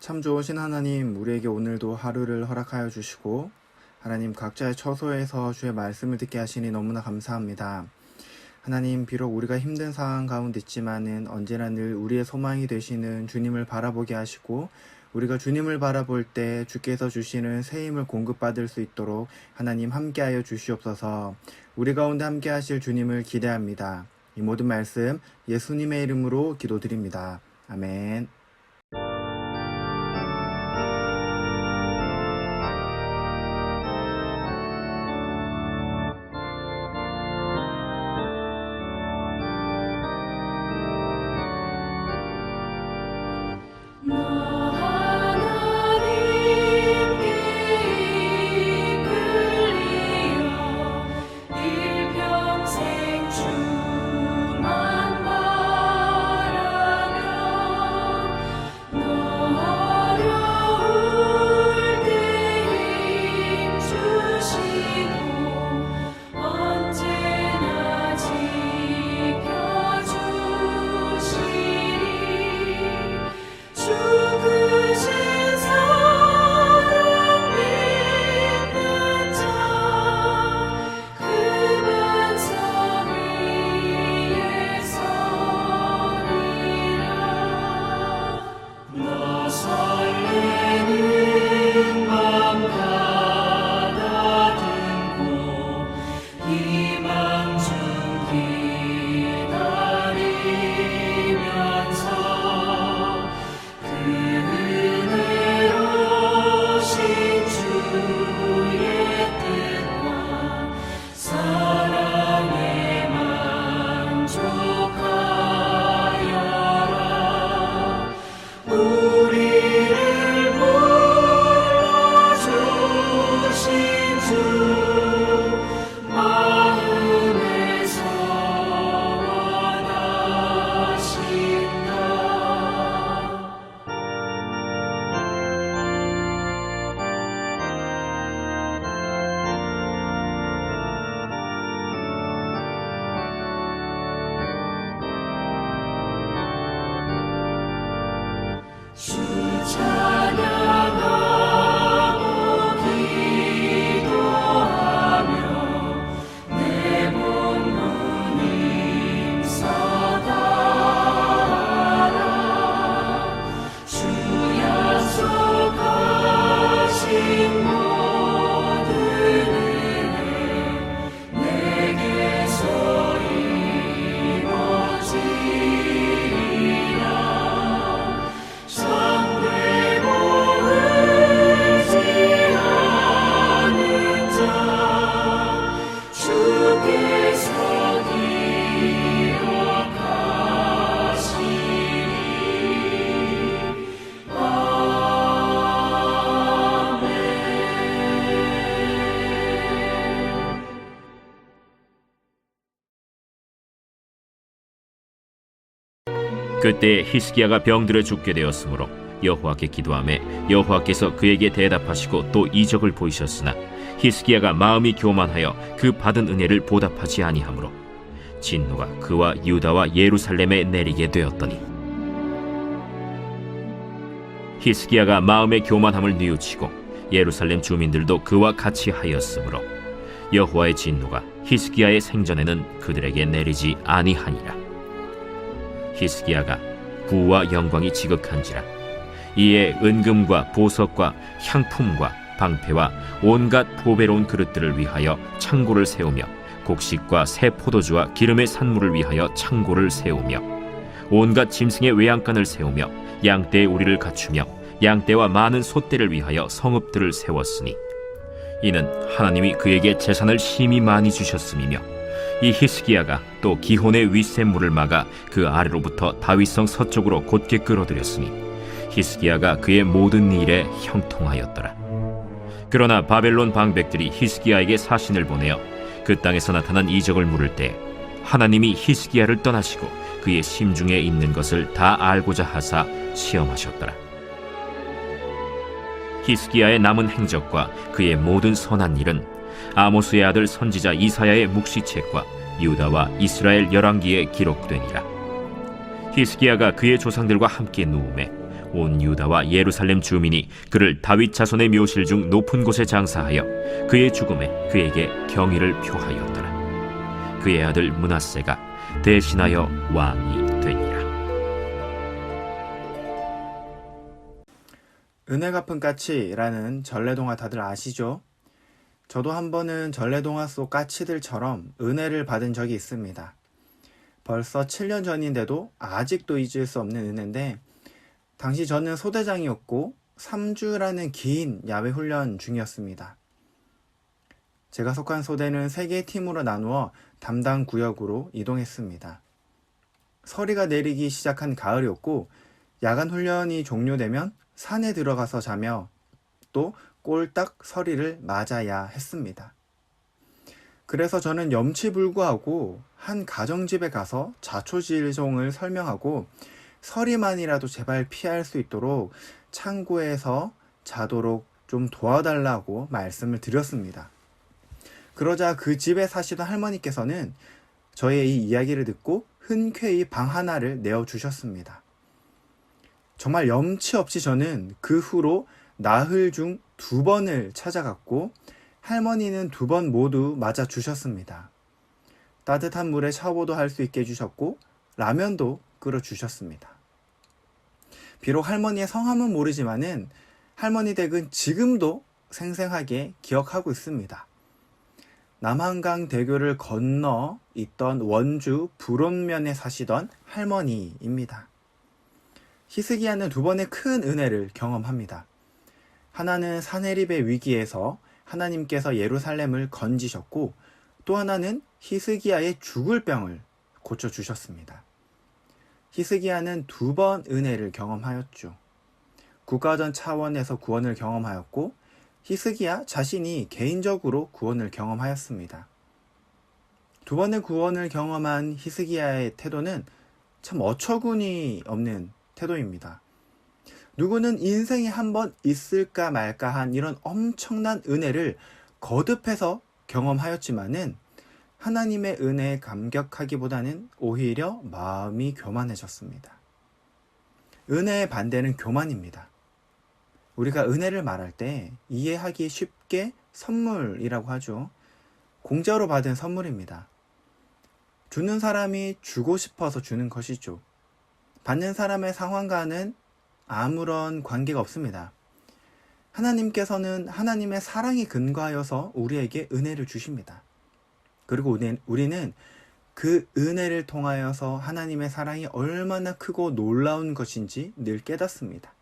참 좋으신 하나님, 우리에게 오늘도 하루를 허락하여 주시고 하나님 각자의 처소에서 주의 말씀을 듣게 하시니 너무나 감사합니다. 하나님, 비록 우리가 힘든 상황 가운데 있지만은 언제나 늘 우리의 소망이 되시는 주님을 바라보게 하시고 우리가 주님을 바라볼 때 주께서 주시는 새 힘을 공급받을 수 있도록 하나님 함께하여 주시옵소서. 우리 가운데 함께하실 주님을 기대합니다. 이 모든 말씀 예수님의 이름으로 기도드립니다. 아멘. 그때 히스기야가 병들어 죽게 되었으므로 여호와께 기도하매 여호와께서 그에게 대답하시고 또 이적을 보이셨으나 히스기야가 마음이 교만하여 그 받은 은혜를 보답하지 아니하므로 진노가 그와 유다와 예루살렘에 내리게 되었더니 히스기야가 마음의 교만함을 뉘우치고 예루살렘 주민들도 그와 같이 하였으므로 여호와의 진노가 히스기야의 생전에는 그들에게 내리지 아니하니라. 히스기야가 부와 영광이 지극한지라 이에 은금과 보석과 향품과 방패와 온갖 보배로운 그릇들을 위하여 창고를 세우며 곡식과 새 포도주와 기름의 산물을 위하여 창고를 세우며 온갖 짐승의 외양간을 세우며 양떼의 우리를 갖추며 양떼와 많은 솥대를 위하여 성읍들을 세웠으니 이는 하나님이 그에게 재산을 심히 많이 주셨음이며 이 히스기야가 또 기혼의 윗샘물을 막아 그 아래로부터 다윗성 서쪽으로 곧게 끌어들였으니 히스기야가 그의 모든 일에 형통하였더라. 그러나 바벨론 방백들이 히스기야에게 사신을 보내어 그 땅에서 나타난 이적을 물을 때 하나님이 히스기야를 떠나시고 그의 심중에 있는 것을 다 알고자 하사 시험하셨더라. 히스기야의 남은 행적과 그의 모든 선한 일은 아모스의 아들 선지자 이사야의 묵시책과 유다와 이스라엘 열왕기에 기록되니라. 히스기야가 그의 조상들과 함께 누우매 온 유다와 예루살렘 주민이 그를 다윗 자손의 묘실 중 높은 곳에 장사하여 그의 죽음에 그에게 경의를 표하였더라. 그의 아들 므낫세가 대신하여 왕이 되니라. 은혜 갚은 까치라는 전래동화 다들 아시죠? 저도 한 번은 전래동화 속 까치들처럼 은혜를 받은 적이 있습니다. 벌써 7년 전인데도 아직도 잊을 수 없는 은혜인데, 당시 저는 소대장이었고 3주라는 긴 야외 훈련 중이었습니다. 제가 속한 소대는 3개의 팀으로 나누어 담당 구역으로 이동했습니다. 서리가 내리기 시작한 가을이었고, 야간 훈련이 종료되면 산에 들어가서 자며 또 꼴딱 서리를 맞아야 했습니다. 그래서 저는 염치불구하고 한 가정집에 가서 자초지종을 설명하고 서리만이라도 제발 피할 수 있도록 창고에서 자도록 좀 도와달라고 말씀을 드렸습니다. 그러자 그 집에 사시던 할머니께서는 저의 이 이야기를 듣고 흔쾌히 방 하나를 내어주셨습니다. 정말 염치 없이 저는 그 후로 나흘 중 2번을 찾아갔고, 할머니는 2번 모두 맞아주셨습니다. 따뜻한 물에 샤워도 할 수 있게 해주셨고 라면도 끓여주셨습니다. 비록 할머니의 성함은 모르지만은 할머니 댁은 지금도 생생하게 기억하고 있습니다. 남한강 대교를 건너 있던 원주 불온면에 사시던 할머니입니다. 히스기야는 2번의 큰 은혜를 경험합니다. 하나는 사네립의 위기에서 하나님께서 예루살렘을 건지셨고, 또 하나는 히스기야의 죽을 병을 고쳐주셨습니다. 히스기야는 2번 은혜를 경험하였죠. 국가전 차원에서 구원을 경험하였고, 히스기야 자신이 개인적으로 구원을 경험하였습니다. 2번의 구원을 경험한 히스기야의 태도는 참 어처구니 없는 태도입니다. 누구는 인생에 한 번 있을까 말까 한 이런 엄청난 은혜를 거듭해서 경험하였지만은 하나님의 은혜에 감격하기보다는 오히려 마음이 교만해졌습니다. 은혜의 반대는 교만입니다. 우리가 은혜를 말할 때 이해하기 쉽게 선물이라고 하죠. 공짜로 받은 선물입니다. 주는 사람이 주고 싶어서 주는 것이죠. 받는 사람의 상황과는 아무런 관계가 없습니다. 하나님께서는 하나님의 사랑에 근거하여서 우리에게 은혜를 주십니다. 그리고 우리는 그 은혜를 통하여서 하나님의 사랑이 얼마나 크고 놀라운 것인지 늘 깨닫습니다.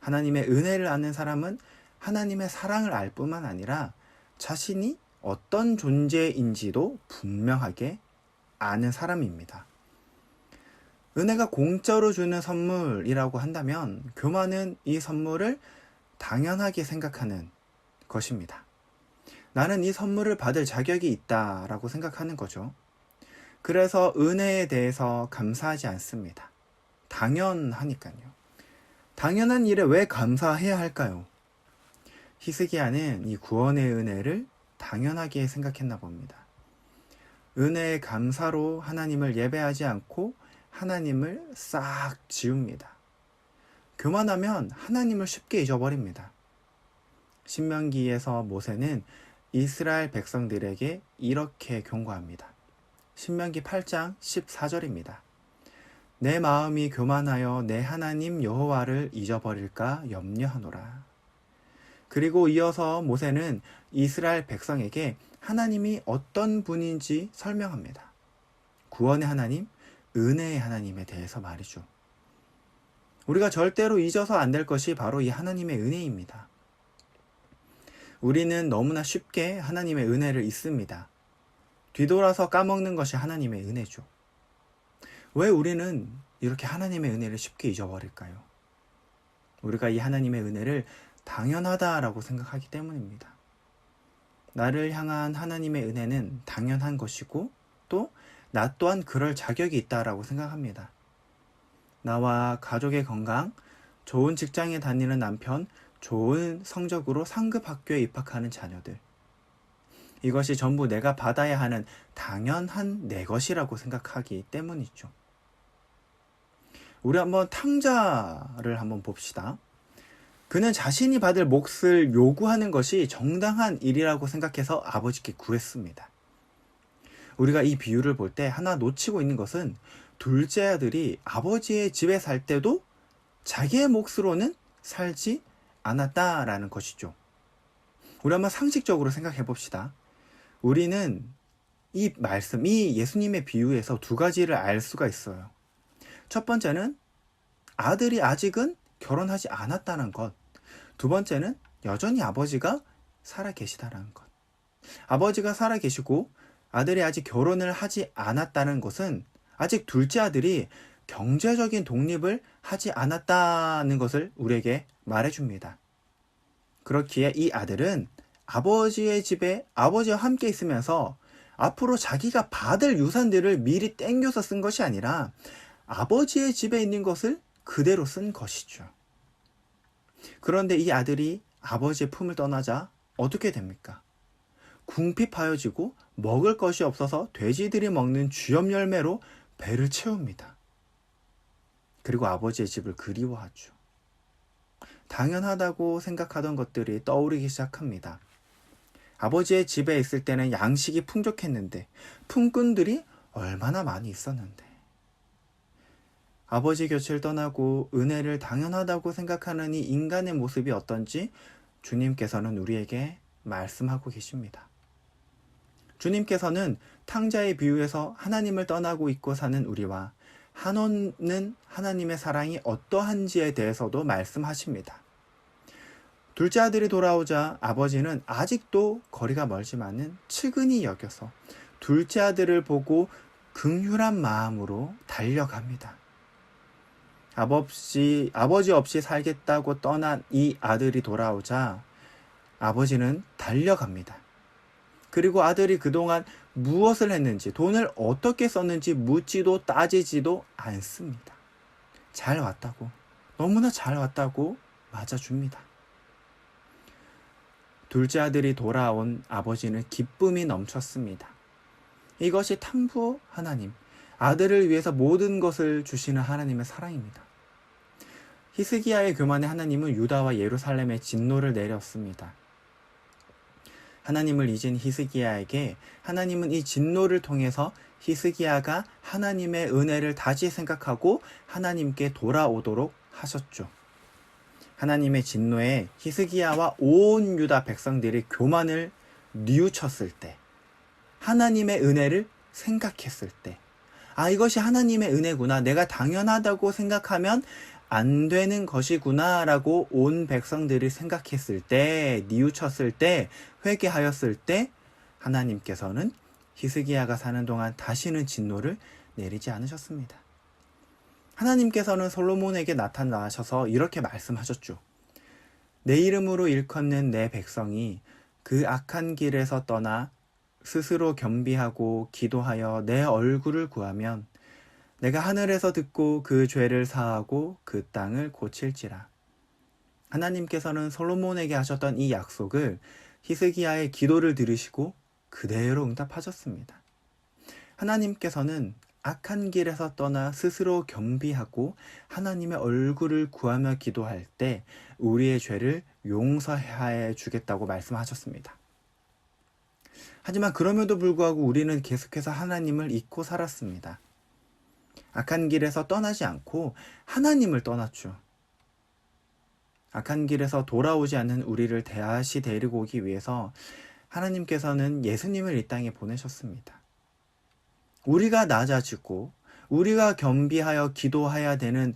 하나님의 은혜를 아는 사람은 하나님의 사랑을 알 뿐만 아니라 자신이 어떤 존재인지도 분명하게 아는 사람입니다. 은혜가 공짜로 주는 선물이라고 한다면 교만은 이 선물을 당연하게 생각하는 것입니다. 나는 이 선물을 받을 자격이 있다라고 생각하는 거죠. 그래서 은혜에 대해서 감사하지 않습니다. 당연하니까요. 당연한 일에 왜 감사해야 할까요? 히스기야는 이 구원의 은혜를 당연하게 생각했나 봅니다. 은혜의 감사로 하나님을 예배하지 않고 하나님을 싹 지웁니다. 교만하면 하나님을 쉽게 잊어버립니다. 신명기에서 모세는 이스라엘 백성들에게 이렇게 경고합니다. 신명기 8장 14절입니다. 내 마음이 교만하여 내 하나님 여호와를 잊어버릴까 염려하노라. 그리고 이어서 모세는 이스라엘 백성에게 하나님이 어떤 분인지 설명합니다. 구원의 하나님, 은혜의 하나님에 대해서 말이죠. 우리가 절대로 잊어서 안 될 것이 바로 이 하나님의 은혜입니다. 우리는 너무나 쉽게 하나님의 은혜를 잊습니다. 뒤돌아서 까먹는 것이 하나님의 은혜죠. 왜 우리는 이렇게 하나님의 은혜를 쉽게 잊어버릴까요? 우리가 이 하나님의 은혜를 당연하다라고 생각하기 때문입니다. 나를 향한 하나님의 은혜는 당연한 것이고 또 나 또한 그럴 자격이 있다라고 생각합니다. 나와 가족의 건강, 좋은 직장에 다니는 남편, 좋은 성적으로 상급 학교에 입학하는 자녀들. 이것이 전부 내가 받아야 하는 당연한 내 것이라고 생각하기 때문이죠. 우리 한번 탕자를 한번 봅시다. 그는 자신이 받을 몫을 요구하는 것이 정당한 일이라고 생각해서 아버지께 구했습니다. 우리가 이 비유를 볼 때 하나 놓치고 있는 것은 둘째 아들이 아버지의 집에 살 때도 자기의 몫으로는 살지 않았다라는 것이죠. 우리 한번 상식적으로 생각해 봅시다. 우리는 이 말씀, 이 예수님의 비유에서 두 가지를 알 수가 있어요. 첫 번째는 아들이 아직은 결혼하지 않았다는 것. 두 번째는 여전히 아버지가 살아 계시다는 것. 아버지가 살아 계시고 아들이 아직 결혼을 하지 않았다는 것은 아직 둘째 아들이 경제적인 독립을 하지 않았다는 것을 우리에게 말해줍니다. 그렇기에 이 아들은 아버지의 집에 아버지와 함께 있으면서 앞으로 자기가 받을 유산들을 미리 땡겨서 쓴 것이 아니라 아버지의 집에 있는 것을 그대로 쓴 것이죠. 그런데 이 아들이 아버지의 품을 떠나자 어떻게 됩니까? 궁핍하여지고 먹을 것이 없어서 돼지들이 먹는 쥐염 열매로 배를 채웁니다. 그리고 아버지의 집을 그리워하죠. 당연하다고 생각하던 것들이 떠오르기 시작합니다. 아버지의 집에 있을 때는 양식이 풍족했는데 품꾼들이 얼마나 많이 있었는데 아버지 곁을 떠나고 은혜를 당연하다고 생각하는 이 인간의 모습이 어떤지 주님께서는 우리에게 말씀하고 계십니다. 주님께서는 탕자의 비유에서 하나님을 떠나고 있고 사는 우리와 한없는 하나님의 사랑이 어떠한지에 대해서도 말씀하십니다. 둘째 아들이 돌아오자 아버지는 아직도 거리가 멀지만은 측은히 여겨서 둘째 아들을 보고 긍휼한 마음으로 달려갑니다. 아버지 없이 살겠다고 떠난 이 아들이 돌아오자 아버지는 달려갑니다. 그리고 아들이 그동안 무엇을 했는지, 돈을 어떻게 썼는지 묻지도 따지지도 않습니다. 잘 왔다고, 너무나 잘 왔다고 맞아줍니다. 둘째 아들이 돌아온 아버지는 기쁨이 넘쳤습니다. 이것이 탕부 하나님, 아들을 위해서 모든 것을 주시는 하나님의 사랑입니다. 히스기야의 교만에 하나님은 유다와 예루살렘에 진노를 내렸습니다. 하나님을 잊은 히스기야에게 하나님은 이 진노를 통해서 히스기야가 하나님의 은혜를 다시 생각하고 하나님께 돌아오도록 하셨죠. 하나님의 진노에 히스기야와 온 유다 백성들이 교만을 뉘우쳤을 때, 하나님의 은혜를 생각했을 때, 이것이 하나님의 은혜구나, 내가 당연하다고 생각하면 안 되는 것이구나 라고 온 백성들이 생각했을 때, 뉘우쳤을 때, 회개하였을 때 하나님께서는 히스기야가 사는 동안 다시는 진노를 내리지 않으셨습니다. 하나님께서는 솔로몬에게 나타나셔서 이렇게 말씀하셨죠. 내 이름으로 일컫는 내 백성이 그 악한 길에서 떠나 스스로 겸비하고 기도하여 내 얼굴을 구하면 내가 하늘에서 듣고 그 죄를 사하고 그 땅을 고칠지라. 하나님께서는 솔로몬에게 하셨던 이 약속을 히스기야의 기도를 들으시고 그대로 응답하셨습니다. 하나님께서는 악한 길에서 떠나 스스로 겸비하고 하나님의 얼굴을 구하며 기도할 때 우리의 죄를 용서해 주겠다고 말씀하셨습니다. 하지만 그럼에도 불구하고 우리는 계속해서 하나님을 잊고 살았습니다. 악한 길에서 떠나지 않고 하나님을 떠났죠. 악한 길에서 돌아오지 않는 우리를 다시 데리고 오기 위해서 하나님께서는 예수님을 이 땅에 보내셨습니다. 우리가 낮아지고 우리가 겸비하여 기도해야 되는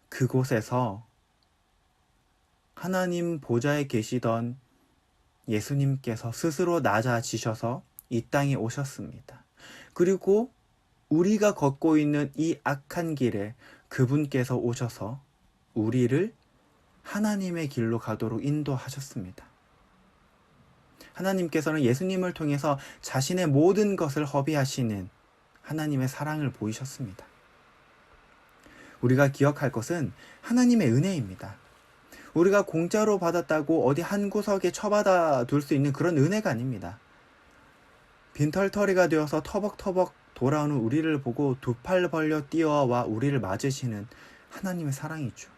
그곳에서 하나님 보좌에 계시던 예수님께서 스스로 낮아지셔서 이 땅에 오셨습니다. 그리고 우리가 걷고 있는 이 악한 길에 그분께서 오셔서 우리를 하나님의 길로 가도록 인도하셨습니다. 하나님께서는 예수님을 통해서 자신의 모든 것을 허비하시는 하나님의 사랑을 보이셨습니다. 우리가 기억할 것은 하나님의 은혜입니다. 우리가 공짜로 받았다고 어디 한 구석에 처박아 둘 수 있는 그런 은혜가 아닙니다. 빈털터리가 되어서 터벅터벅 돌아오는 우리를 보고 두 팔 벌려 뛰어와 우리를 맞으시는 하나님의 사랑이죠.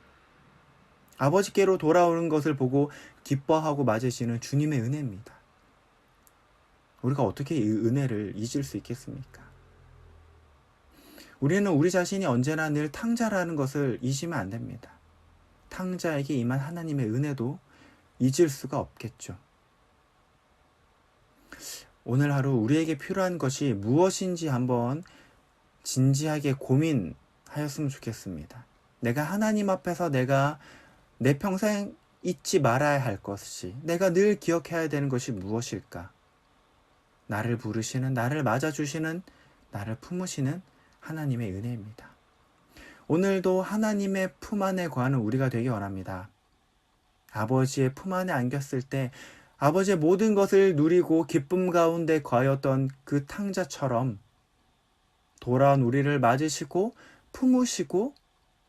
아버지께로 돌아오는 것을 보고 기뻐하고 맞으시는 주님의 은혜입니다. 우리가 어떻게 이 은혜를 잊을 수 있겠습니까? 우리는 우리 자신이 언제나 늘 탕자라는 것을 잊으면 안 됩니다. 탕자에게 임한 하나님의 은혜도 잊을 수가 없겠죠. 오늘 하루 우리에게 필요한 것이 무엇인지 한번 진지하게 고민하였으면 좋겠습니다. 내가 하나님 앞에서 내가 내 평생 잊지 말아야 할 것이, 내가 늘 기억해야 되는 것이 무엇일까? 나를 부르시는, 나를 맞아주시는, 나를 품으시는 하나님의 은혜입니다. 오늘도 하나님의 품 안에 거하는 우리가 되기 원합니다. 아버지의 품 안에 안겼을 때 아버지의 모든 것을 누리고 기쁨 가운데 거하였던 그 탕자처럼 돌아온 우리를 맞으시고 품으시고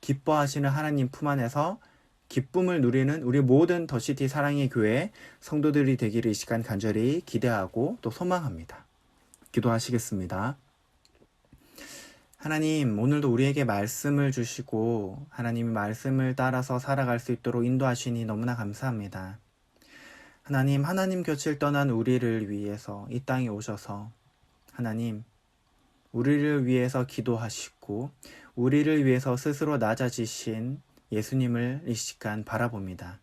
기뻐하시는 하나님 품 안에서 기쁨을 누리는 우리 모든 더시티 사랑의 교회 성도들이 되기를 이 시간 간절히 기대하고 또 소망합니다. 기도하시겠습니다. 하나님, 오늘도 우리에게 말씀을 주시고 하나님의 말씀을 따라서 살아갈 수 있도록 인도하시니 너무나 감사합니다. 하나님 곁을 떠난 우리를 위해서 이 땅에 오셔서 하나님, 우리를 위해서 기도하시고 우리를 위해서 스스로 낮아지신 예수님을 이 시간 바라봅니다.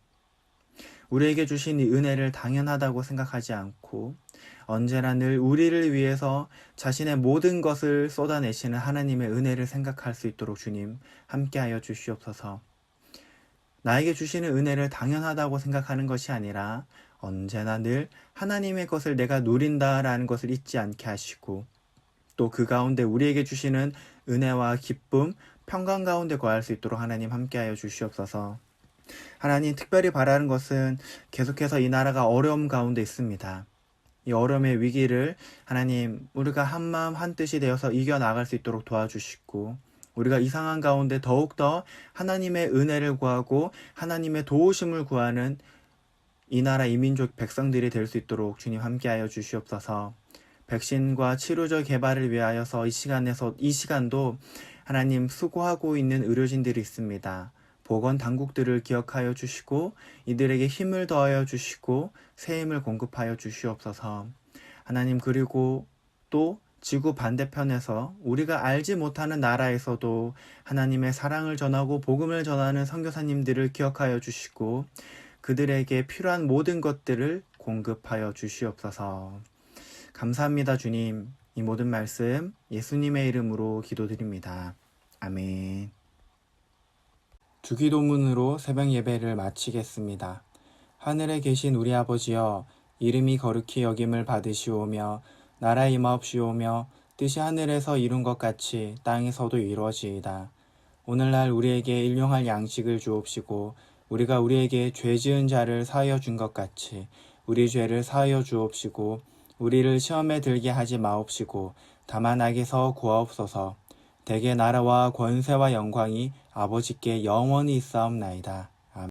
우리에게 주신 이 은혜를 당연하다고 생각하지 않고 언제나 늘 우리를 위해서 자신의 모든 것을 쏟아내시는 하나님의 은혜를 생각할 수 있도록 주님 함께하여 주시옵소서. 나에게 주시는 은혜를 당연하다고 생각하는 것이 아니라 언제나 늘 하나님의 것을 내가 누린다라는 것을 잊지 않게 하시고 또 그 가운데 우리에게 주시는 은혜와 기쁨, 평강 가운데 거할 수 있도록 하나님 함께하여 주시옵소서. 하나님, 특별히 바라는 것은 계속해서 이 나라가 어려움 가운데 있습니다. 이 어려움의 위기를 하나님, 우리가 한마음 한뜻이 되어서 이겨나갈 수 있도록 도와주시고 우리가 이 상황 가운데 더욱더 하나님의 은혜를 구하고 하나님의 도우심을 구하는 이 나라 이민족 백성들이 될 수 있도록 주님 함께하여 주시옵소서. 백신과 치료제 개발을 위하여서 이 시간도 하나님 수고하고 있는 의료진들이 있습니다. 보건 당국들을 기억하여 주시고 이들에게 힘을 더하여 주시고 새 힘을 공급하여 주시옵소서. 하나님, 그리고 또 지구 반대편에서 우리가 알지 못하는 나라에서도 하나님의 사랑을 전하고 복음을 전하는 선교사님들을 기억하여 주시고 그들에게 필요한 모든 것들을 공급하여 주시옵소서. 감사합니다, 주님. 이 모든 말씀 예수님의 이름으로 기도드립니다. 아멘. 주기도문으로 새벽 예배를 마치겠습니다. 하늘에 계신 우리 아버지여, 이름이 거룩히 여김을 받으시오며 나라 임하옵시오며 뜻이 하늘에서 이룬 것 같이 땅에서도 이루어지이다. 오늘날 우리에게 일용할 양식을 주옵시고 우리가 우리에게 죄 지은 자를 사하여 준 것 같이 우리 죄를 사하여 주옵시고 우리를 시험에 들게 하지 마옵시고 다만 악에서 구하옵소서. 대개 나라와 권세와 영광이 아버지께 영원히 있사옵나이다.